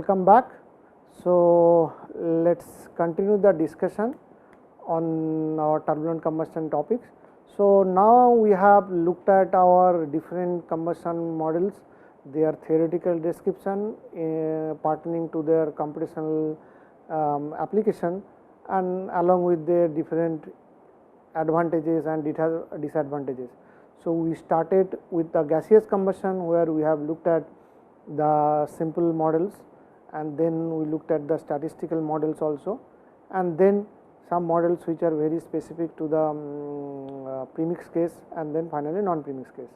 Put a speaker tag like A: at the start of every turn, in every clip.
A: welcome back. So, let us continue the discussion on our turbulent combustion topics. So, now we have looked at our different combustion models, their theoretical description pertaining to their computational application, and along with their different advantages and disadvantages. So, we started with the gaseous combustion, where we have looked at the simple models, and then we looked at the statistical models also, and then some models which are very specific to the premix case, and then finally non-premix case.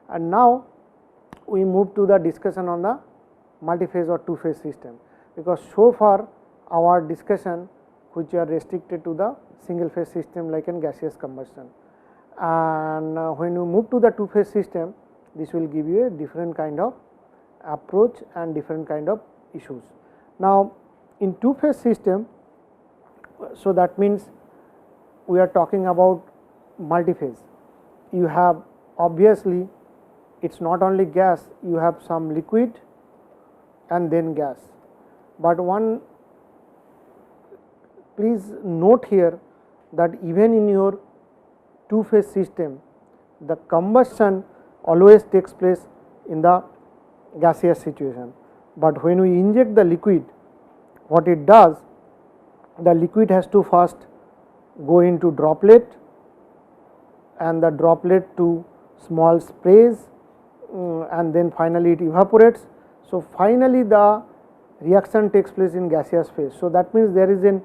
A: And now we move to the discussion on the multi-phase or two-phase system, because so far our discussion which are restricted to the single phase system like in gaseous combustion, and when you move to the two-phase system, this will give you a different kind of approach and different kind of issues. Now, in two-phase system, so that means we are talking about multi-phase. You have obviously it is not only gas, you have some liquid and then gas, but one please note here that even in your two-phase system, the combustion always takes place in the gaseous situation, but when we inject the liquid, what it does, the liquid has to first go into droplet, and the droplet to small sprays, and then finally it evaporates. So, finally the reaction takes place in gaseous phase. So, that means there is a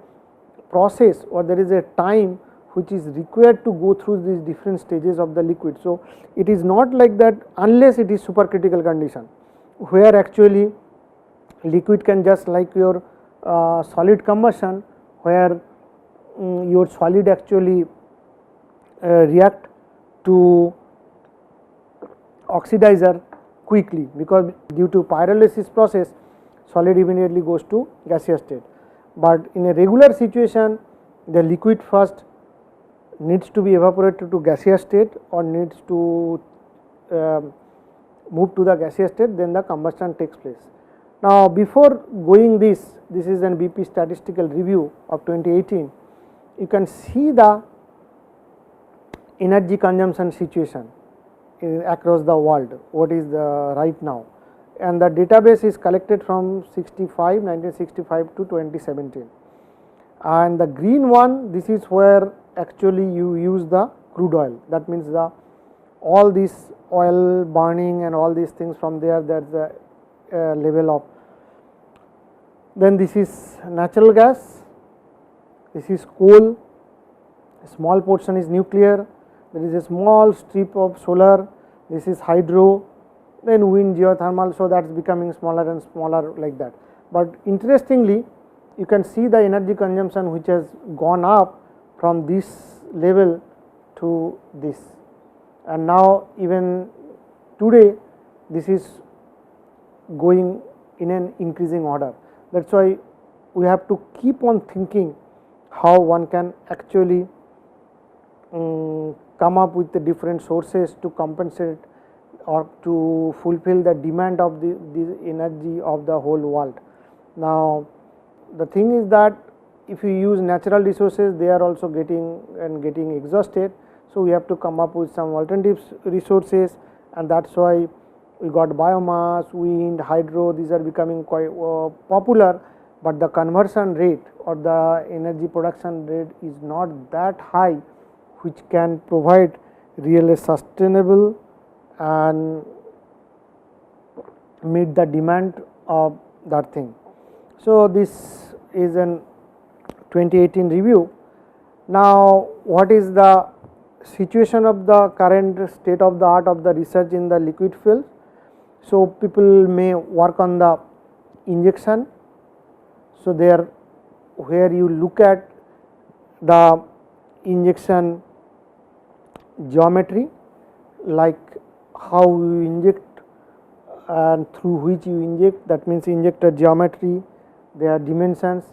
A: process or there is a time which is required to go through these different stages of the liquid. So, it is not like that unless it is supercritical condition, where actually liquid can just like your solid combustion, where your solid actually react to oxidizer quickly, because due to pyrolysis process solid immediately goes to gaseous state. But in a regular situation, the liquid first needs to be evaporated to gaseous state or needs to move to the gaseous state, then the combustion takes place. Now, before going this is an BP statistical review of 2018, you can see the energy consumption situation across the world, what is the right now, and the database is collected from 1965 to 2017, and the green one, this is where actually you use the crude oil, that means the all this oil burning and all these things from there, that is the level of. Then this is natural gas, this is coal, a small portion is nuclear, there is a small strip of solar, this is hydro, then wind, geothermal, so that is becoming smaller and smaller like that. But interestingly, you can see the energy consumption which has gone up from this level to this, and now even today this is going in an increasing order. That is why we have to keep on thinking how one can actually come up with the different sources to compensate or to fulfill the demand of the energy of the whole world. Now, the thing is that if you use natural resources, they are also getting exhausted. So, we have to come up with some alternative resources, and that is why we got biomass, wind, hydro, these are becoming quite popular, but the conversion rate or the energy production rate is not that high, which can provide really sustainable and meet the demand of that thing. So, this is an 2018 review. Now, what is the situation of the current state of the art of the research in the liquid fuel? So, people may work on the injection. So, there where you look at the injection geometry, like how you inject and through which you inject, that means injector geometry, their dimensions.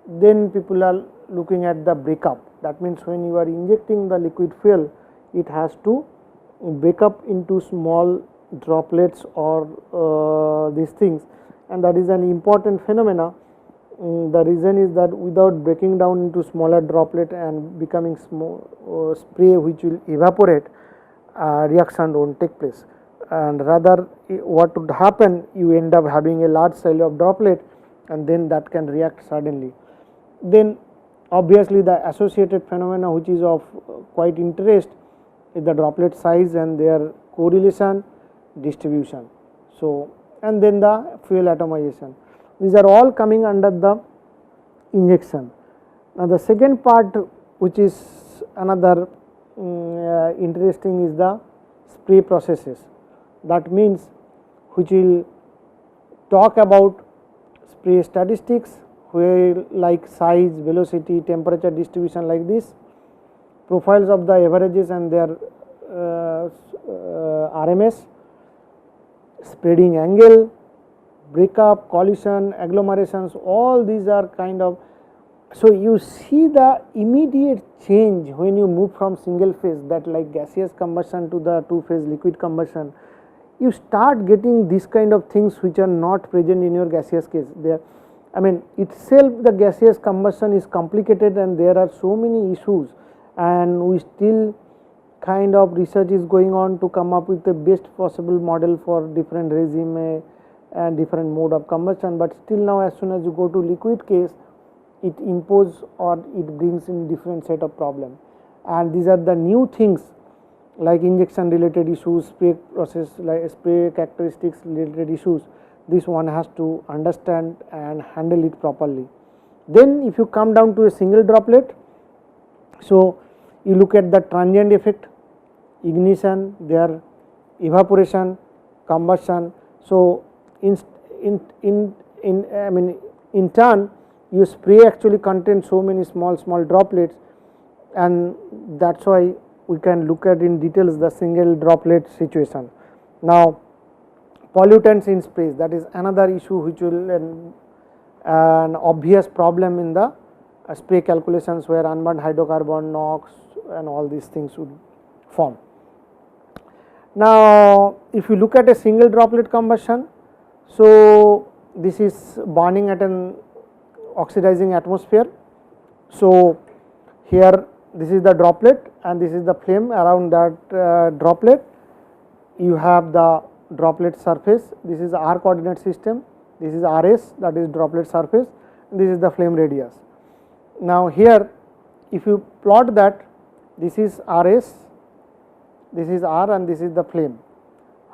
A: Then people are looking at the breakup, that means when you are injecting the liquid fuel, it has to break up into small droplets or these things and that is an important phenomena. The reason is that without breaking down into smaller droplet and becoming small spray which will evaporate, reaction won't take place, and rather what would happen, you end up having a large size of droplet and then that can react suddenly. Then obviously the associated phenomena which is of quite interest is the droplet size and their correlation, distribution. So, and then the fuel atomization. These are all coming under the injection. Now the second part which is another interesting is the spray processes. That means which will talk about spray statistics, where like size, velocity, temperature distribution like this, profiles of the averages and their RMS, spreading angle, breakup, collision, agglomerations, all these are kind of. So you see the immediate change when you move from single phase, that like gaseous combustion, to the two phase liquid combustion. You start getting this kind of things which are not present in your gaseous case. There, I mean itself the gaseous combustion is complicated and there are so many issues, and we still kind of research is going on to come up with the best possible model for different regime and different mode of combustion. But still now as soon as you go to liquid case, it imposes or it brings in different set of problem, and these are the new things like injection related issues, spray process, like spray characteristics related issues. This one has to understand and handle it properly. Then if you come down to a single droplet, so you look at the transient effect, ignition, their evaporation, combustion. So in turn your spray actually contains so many small droplets, and that's why we can look at in details the single droplet situation. Now pollutants in sprays, that is another issue which will an obvious problem in the spray calculations, where unburned hydrocarbon, NOx and all these things would form. Now if you look at a single droplet combustion, so this is burning at an oxidizing atmosphere. So here this is the droplet and this is the flame around that droplet. You have the droplet surface, this is the R coordinate system, this is RS, that is droplet surface, this is the flame radius. Now here if you plot that, this is RS, this is R and this is the flame,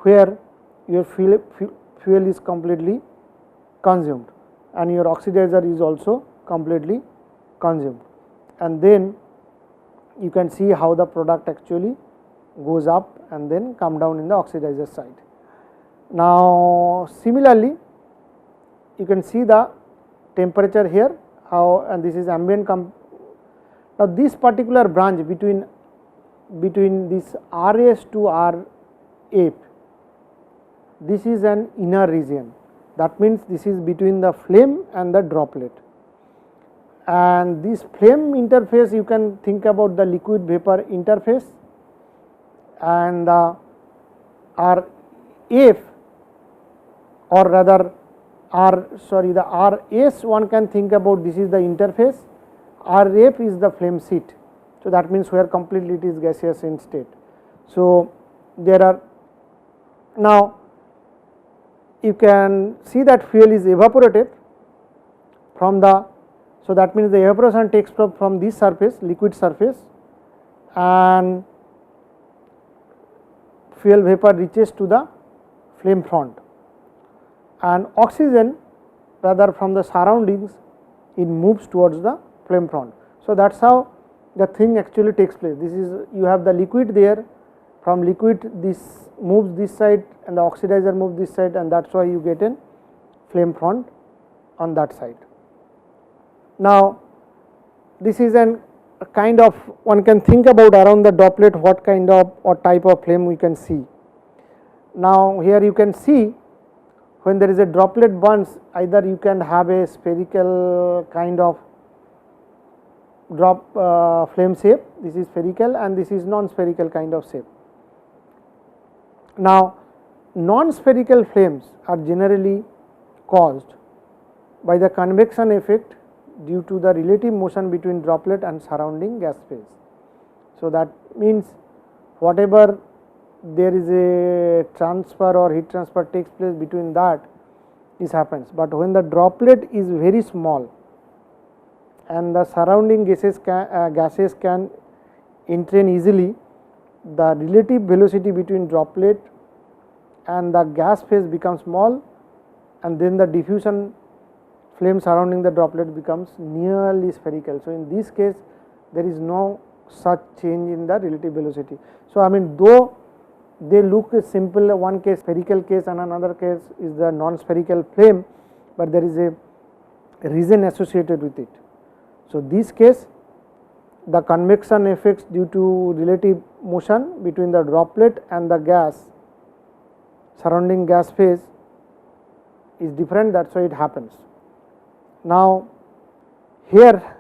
A: where your fuel is completely consumed and your oxidizer is also completely consumed, and then you can see how the product actually goes up and then come down in the oxidizer side. Now similarly you can see the temperature here, how, and this is ambient. Now this particular branch between this RS to RF, this is an inner region, that means this is between the flame and the droplet, and this flame interface you can think about the liquid vapor interface, and the RF, or rather the RS one can think about, this is the interface, RF is the flame seat. So that means where completely it is gaseous in state. So there are, now you can see that fuel is evaporated from the, so that means the evaporation takes from this surface, liquid surface, and fuel vapor reaches to the flame front, and oxygen rather from the surroundings it moves towards the flame front. So that is how the thing actually takes place. This is, you have the liquid there, from liquid this moves this side and the oxidizer moves this side, and that is why you get a flame front on that side. Now this is a kind of, one can think about around the droplet what kind of or type of flame we can see. Now here you can see when there is a droplet burns, either you can have a spherical kind of drop flame shape, this is spherical, and this is non-spherical kind of shape. Now non-spherical flames are generally caused by the convection effect due to the relative motion between droplet and surrounding gas phase. So, that means whatever there is a transfer or heat transfer takes place between that, this happens, but when the droplet is very small and the surrounding gases can entrain easily, the relative velocity between droplet and the gas phase becomes small, and then the diffusion flame surrounding the droplet becomes nearly spherical. So, in this case there is no such change in the relative velocity. So, I mean, though they look simple, one case spherical case and another case is the non-spherical flame, but there is a reason associated with it. So, this case the convection effects due to relative motion between the droplet and the gas surrounding gas phase is different, that is why it happens. Now, here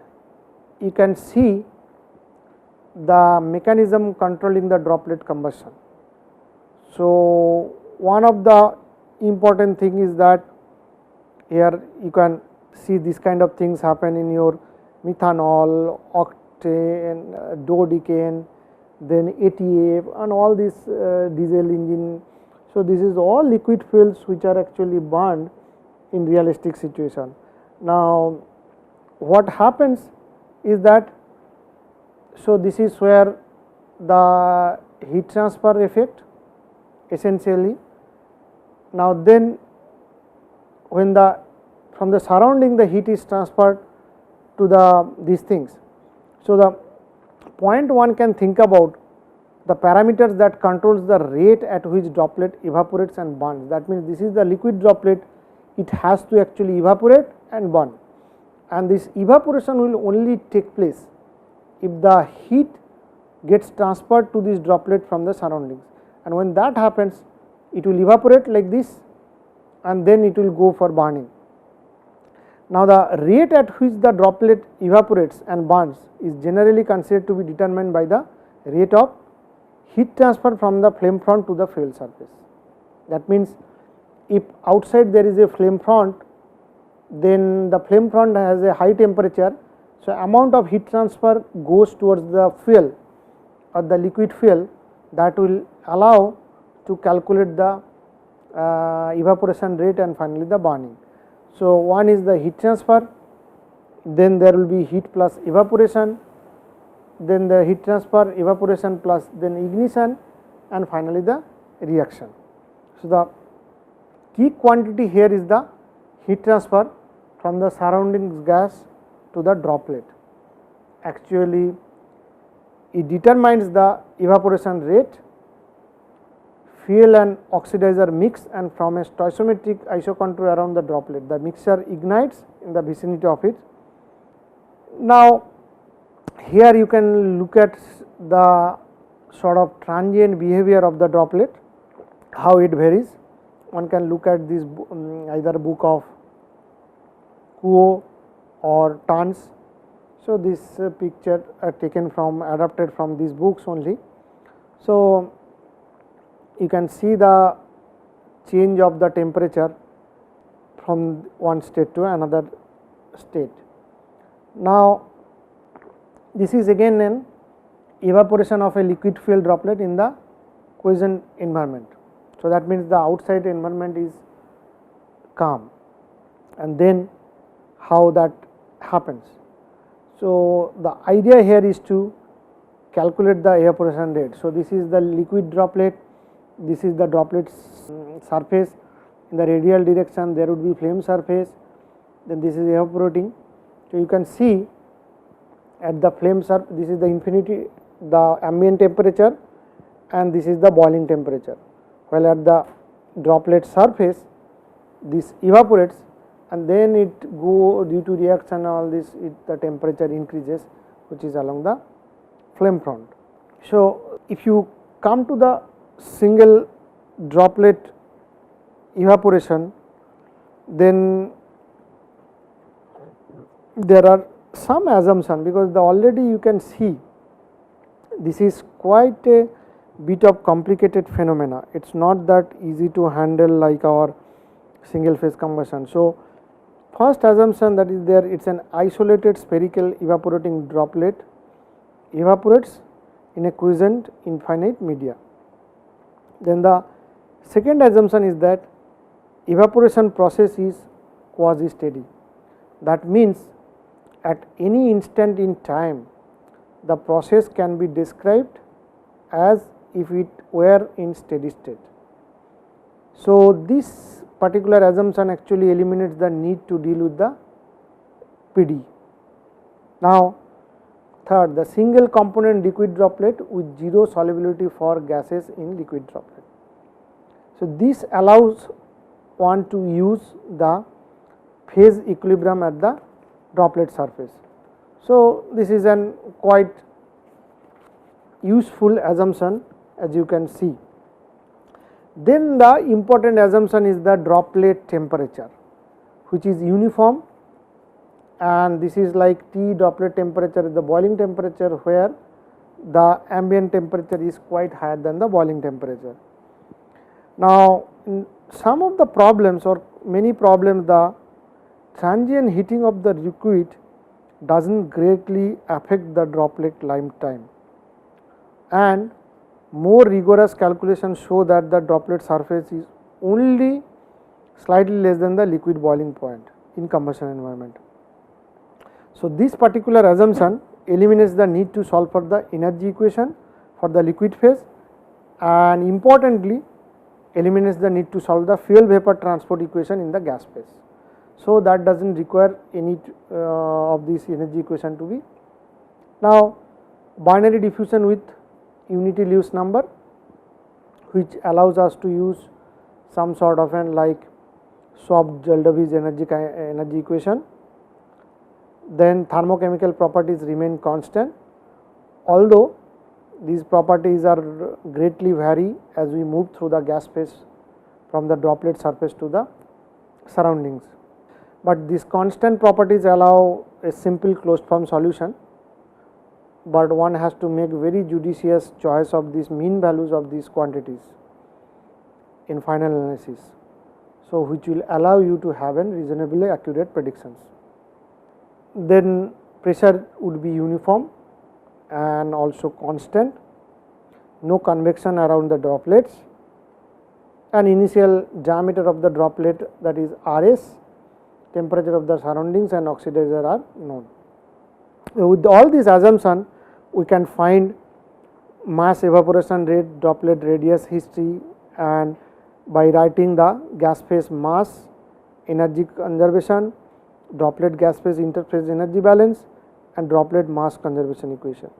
A: you can see the mechanism controlling the droplet combustion. So, one of the important thing is that here you can see this kind of things happen in your methanol, octane, dodecane, then ATF and all this diesel engine. So, this is all liquid fuels which are actually burned in realistic situation. Now, what happens is that, so this is where the heat transfer effect essentially. Now, then when the from the surrounding the heat is transferred to the these things. So, the point one can think about the parameters that controls the rate at which droplet evaporates and burns. That means, this is the liquid droplet, it has to actually evaporate and burn, and this evaporation will only take place if the heat gets transferred to this droplet from the surroundings, and when that happens it will evaporate like this and then it will go for burning. Now, the rate at which the droplet evaporates and burns is generally considered to be determined by the rate of heat transfer from the flame front to the fuel surface. That means, if outside there is a flame front, then the flame front has a high temperature. So, amount of heat transfer goes towards the fuel or the liquid fuel, that will allow to calculate the evaporation rate and finally the burning. So, one is the heat transfer, then there will be heat plus evaporation, then the heat transfer, evaporation plus then ignition, and finally the reaction. So, the key quantity here is the heat transfer from the surrounding gas to the droplet. Actually, it determines the evaporation rate, fuel and oxidizer mix, and from a stoichiometric isocontour around the droplet, the mixture ignites in the vicinity of it. Now, here you can look at the sort of transient behavior of the droplet, how it varies. One can look at this either book of Kuo or Tans. So, this picture are taken from, adapted from these books only. So, you can see the change of the temperature from one state to another state. Now, this is again an evaporation of a liquid fuel droplet in the quiescent environment. So, that means the outside environment is calm, and then how that happens. So, the idea here is to calculate the evaporation rate. So, this is the liquid droplet, this is the droplet's surface, in the radial direction there would be flame surface, then this is evaporating. So, you can see at the flame surface, this is the infinity, the ambient temperature, and this is the boiling temperature, while at the droplet surface this evaporates and then it go due to reaction all this, the temperature increases, which is along the flame front. So, if you come to the single droplet evaporation, then there are some assumption, because the already you can see this is quite a bit of complicated phenomena. It is not that easy to handle like our single phase combustion. So, first assumption that is there, it is an isolated spherical evaporating droplet evaporates in a quiescent infinite media. Then the second assumption is that evaporation process is quasi steady. That means at any instant in time the process can be described as if it were in steady state. So, this particular assumption actually eliminates the need to deal with the PD. Now, third, the single component liquid droplet with zero solubility for gases in liquid droplet. So, this allows one to use the phase equilibrium at the droplet surface. So, this is an quite useful assumption, as you can see. Then the important assumption is the droplet temperature, which is uniform, and this is like T droplet temperature is the boiling temperature, where the ambient temperature is quite higher than the boiling temperature. Now, in some of the problems or many problems, the transient heating of the liquid does not greatly affect the droplet lifetime, and more rigorous calculations show that the droplet surface is only slightly less than the liquid boiling point in combustion environment. So, this particular assumption eliminates the need to solve for the energy equation for the liquid phase, and importantly eliminates the need to solve the fuel vapor transport equation in the gas phase. So, that does not require any of this energy equation to be. Now, binary diffusion with unity Lewis number, which allows us to use some sort of an like Swab-Jaldavi's energy equation. Then thermochemical properties remain constant, although these properties are greatly vary as we move through the gas phase from the droplet surface to the surroundings. But these constant properties allow a simple closed form solution, but one has to make very judicious choice of these mean values of these quantities in final analysis. So, which will allow you to have a reasonably accurate predictions. Then pressure would be uniform and also constant, no convection around the droplets, and initial diameter of the droplet, that is RS, temperature of the surroundings and oxidizer are known. With all these assumptions, we can find mass evaporation rate, droplet radius history, and by writing the gas phase mass, energy conservation, droplet gas phase interphase energy balance, and droplet mass conservation equation.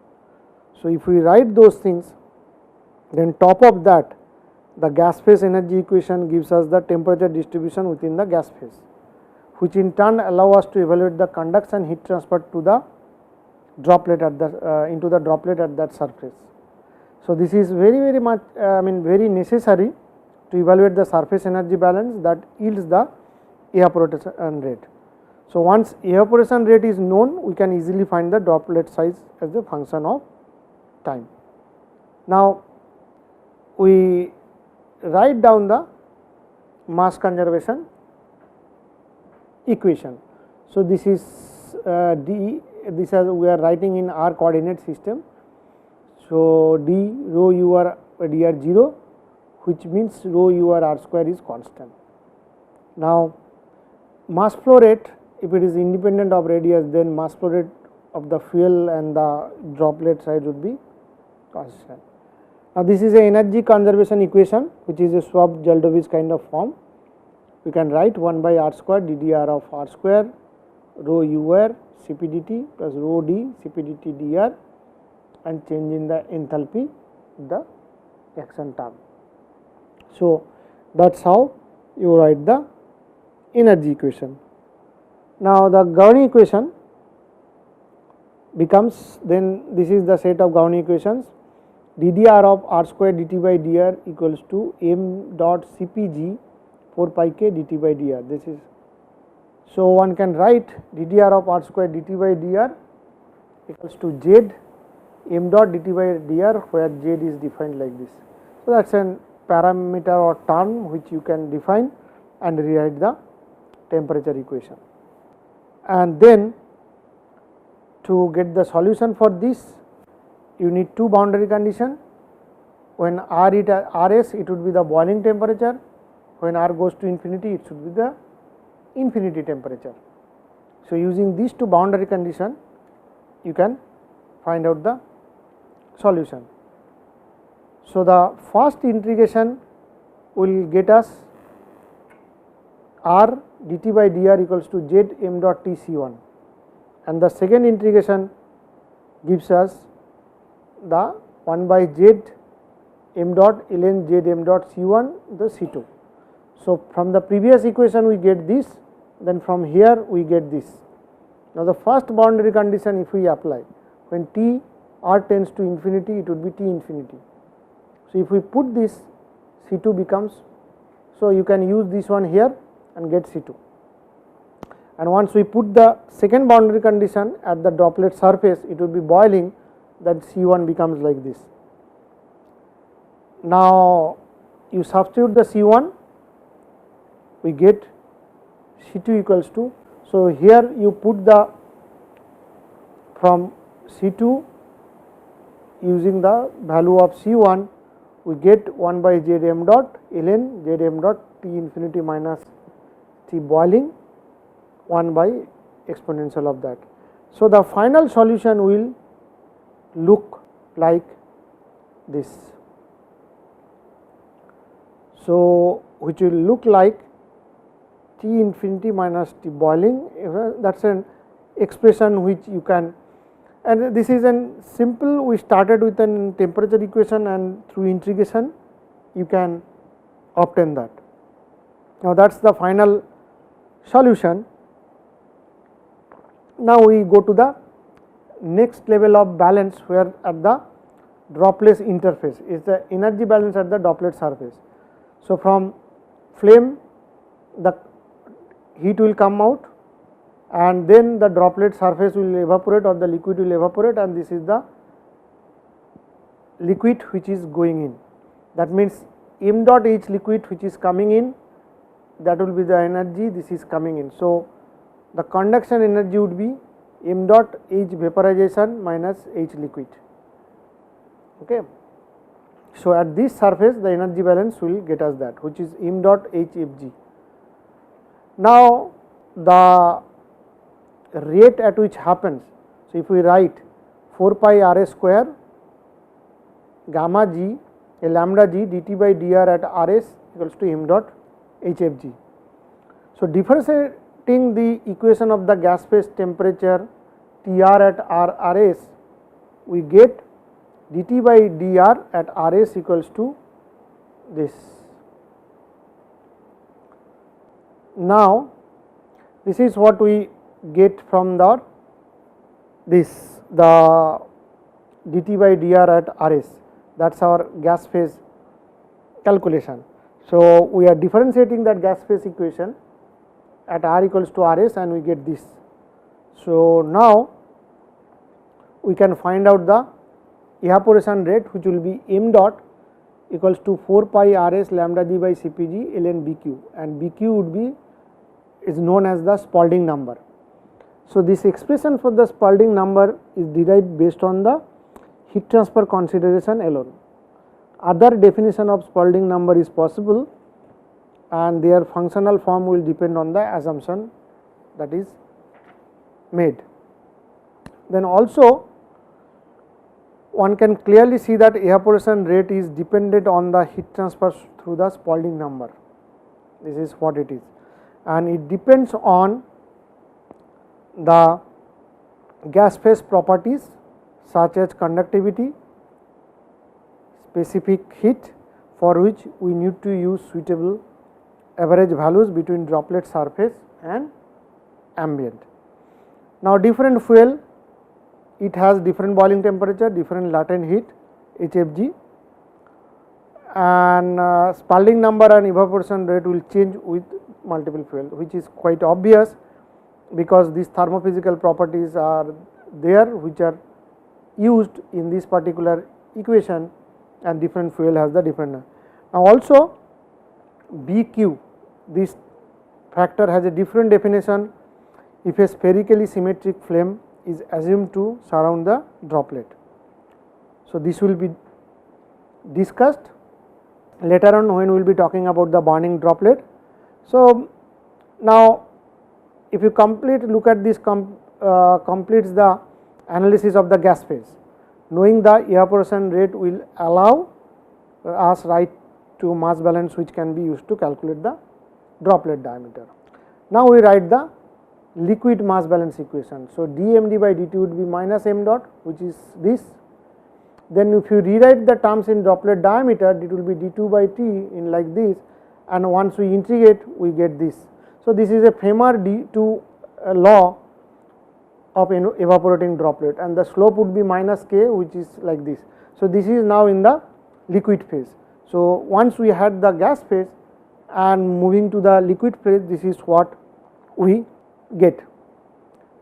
A: So, if we write those things, then top of that the gas phase energy equation gives us the temperature distribution within the gas phase, which in turn allow us to evaluate the conduction heat transfer to the droplet at the into the droplet at that surface. So, this is very much very necessary to evaluate the surface energy balance that yields the evaporation rate. So, once evaporation rate is known, we can easily find the droplet size as a function of time. Now, we write down the mass conservation equation. So, this is d, this is we are writing in r coordinate system. So, d rho u r dr 0, which means rho u r square is constant. Now, mass flow rate, if it is independent of radius, then mass flow rate of the fuel and the droplet size would be constant. Now, this is a energy conservation equation, which is a Swab-Jaldavi's kind of form. We can write 1 by r square ddr of r square rho u r Cp dt plus rho d Cp dt dr, and change in the enthalpy, the action term. So, that is how you write the energy equation. Now, the Gurney equation becomes, then this is the set of Gurney equations, ddr of r square dt by dr equals to m dot Cpg 4 pi k dt by dr. This is, so one can write ddr of r square dt by dr equals to z m dot dt by dr, where z is defined like this. So, that is an parameter or term which you can define and rewrite the temperature equation. And then to get the solution for this, you need two boundary condition. When R is at Rs, it would be the boiling temperature. When R goes to infinity, it should be the infinity temperature. So, using these two boundary condition, you can find out the solution. So, the first integration will get us R dt by dr equals to Z m dot T C1, and the second integration gives us the 1 by Z m dot ln Z m dot C1 the C2. So, from the previous equation we get this, then from here we get this. Now, the first boundary condition if we apply, when T R tends to infinity, it would be T infinity. So, if we put this, C2 becomes, so you can use this one here and get C2. And once we put the second boundary condition at the droplet surface, it will be boiling, that C1 becomes like this. Now, you substitute the C1, we get C2 equals to, so here you put the from C2 using the value of C1, we get 1 by Z m dot ln Z m dot T infinity minus T boiling 1 by exponential of that. So, the final solution will look like this. So, which will look like T infinity minus T boiling, that is an expression which you can, and this is an simple, we started with an temperature equation and through integration you can obtain that. Now, that is the final solution. Now, we go to the next level of balance, where at the droplet interface is the energy balance at the droplet surface. So, from flame the heat will come out, and then the droplet surface will evaporate or the liquid will evaporate, and this is the liquid which is going in. That means m dot H liquid which is coming in, that will be the energy, this is coming in. So, the conduction energy would be m dot H vaporization minus H liquid. Okay. So, at this surface the energy balance will get us that, which is m dot H Fg. Now, the rate at which happens, so if we write 4 pi R S square gamma g a lambda g dt by dr at R S equals to m dot H F g. So, differentiating the equation of the gas phase temperature T r at R S, we get dt by dr at R S equals to this. Now, this is what we get from the dt by dr at R S, that is our gas phase calculation. So, we are differentiating that gas phase equation at R equals to R S and we get this. So, now we can find out the evaporation rate, which will be m dot equals to 4 pi R S lambda g by C P g ln B q, and B q would be is known as the Spalding number. So, this expression for the Spalding number is derived based on the heat transfer consideration alone. Other definition of Spalding number is possible, and their functional form will depend on the assumption that is made. Then also one can clearly see that evaporation rate is dependent on the heat transfer through the Spalding number. This is what it is, and it depends on the gas phase properties such as conductivity, specific heat, for which we need to use suitable average values between droplet surface and ambient. Now, different fuel, it has different boiling temperature, different latent heat HFG, and Spalding number and evaporation rate will change with multiple fuel, which is quite obvious because these thermophysical properties are there which are used in this particular equation, and different fuel has the different. Now, also BQ, this factor has a different definition if a spherically symmetric flame is assumed to surround the droplet. So, this will be discussed later on when we will be talking about the burning droplet. So, now if you look at this completes the analysis of the gas phase. Knowing the evaporation rate will allow us right to mass balance, which can be used to calculate the droplet diameter. Now, we write the liquid mass balance equation. So, dmd by dt would be minus m dot, which is this. Then if you rewrite the terms in droplet diameter, it will be d2 by t in like this, and once we integrate we get this. So, this is a Fermat d2 law of evaporating droplet, and the slope would be minus k, which is like this. So, this is now in the liquid phase. So, once we had the gas phase and moving to the liquid phase, this is what we get.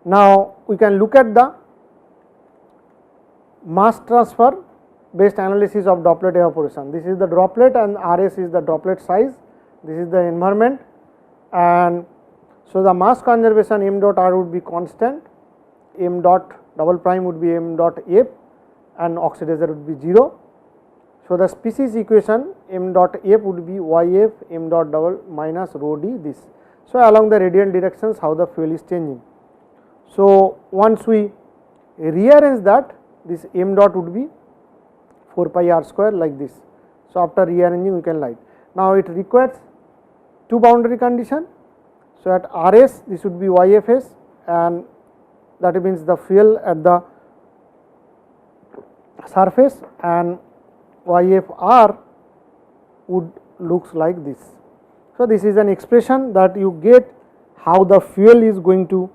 A: Now, we can look at the mass transfer based analysis of droplet evaporation. This is the droplet and Rs is the droplet size, this is the environment, and so the mass conservation m dot r would be constant, m dot double prime would be m dot f, and oxidizer would be 0. So, the species equation m dot f would be yf m dot double minus rho d this. So, along the radial directions how the fuel is changing. So, once we rearrange that, this m dot would be 4 pi r square like this. So, after rearranging we can write. Now, it requires two boundary condition. So, at Rs this would be yfs, and that means the fuel at the surface, and yfr would looks like this. So, this is an expression that you get how the fuel is going to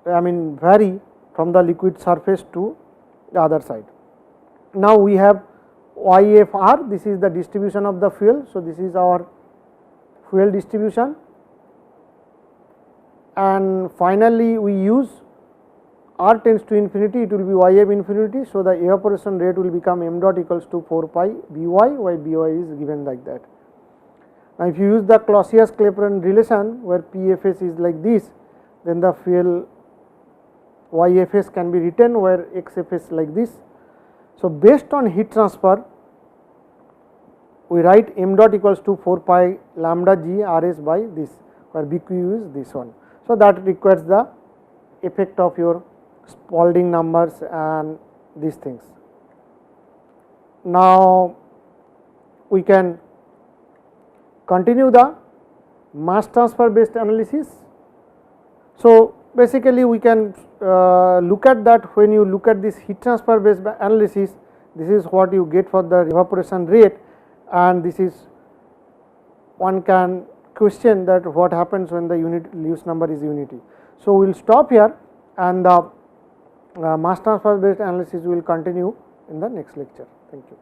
A: vary from the liquid surface to the other side. Now, we have yfr, this is the distribution of the fuel. So, this is our fuel distribution, and finally, we use r tends to infinity, it will be yf infinity. So, the evaporation rate will become m dot equals to 4 pi by, why by is given like that. Now, if you use the Clausius-Clapeyron relation where Pfs is like this, then the fuel yfs can be written where xfs like this. So, based on heat transfer, we write m dot equals to 4 pi lambda g Rs by this, where Bq is this one. So, that requires the effect of your Spalding numbers and these things. Now, we can continue the mass transfer based analysis. So, basically we can look at that when you look at this heat transfer based analysis, this is what you get for the evaporation rate, and this is one can question that what happens when the unit Lewis number is unity. So, we will stop here, and the mass transfer based analysis will continue in the next lecture. Thank you.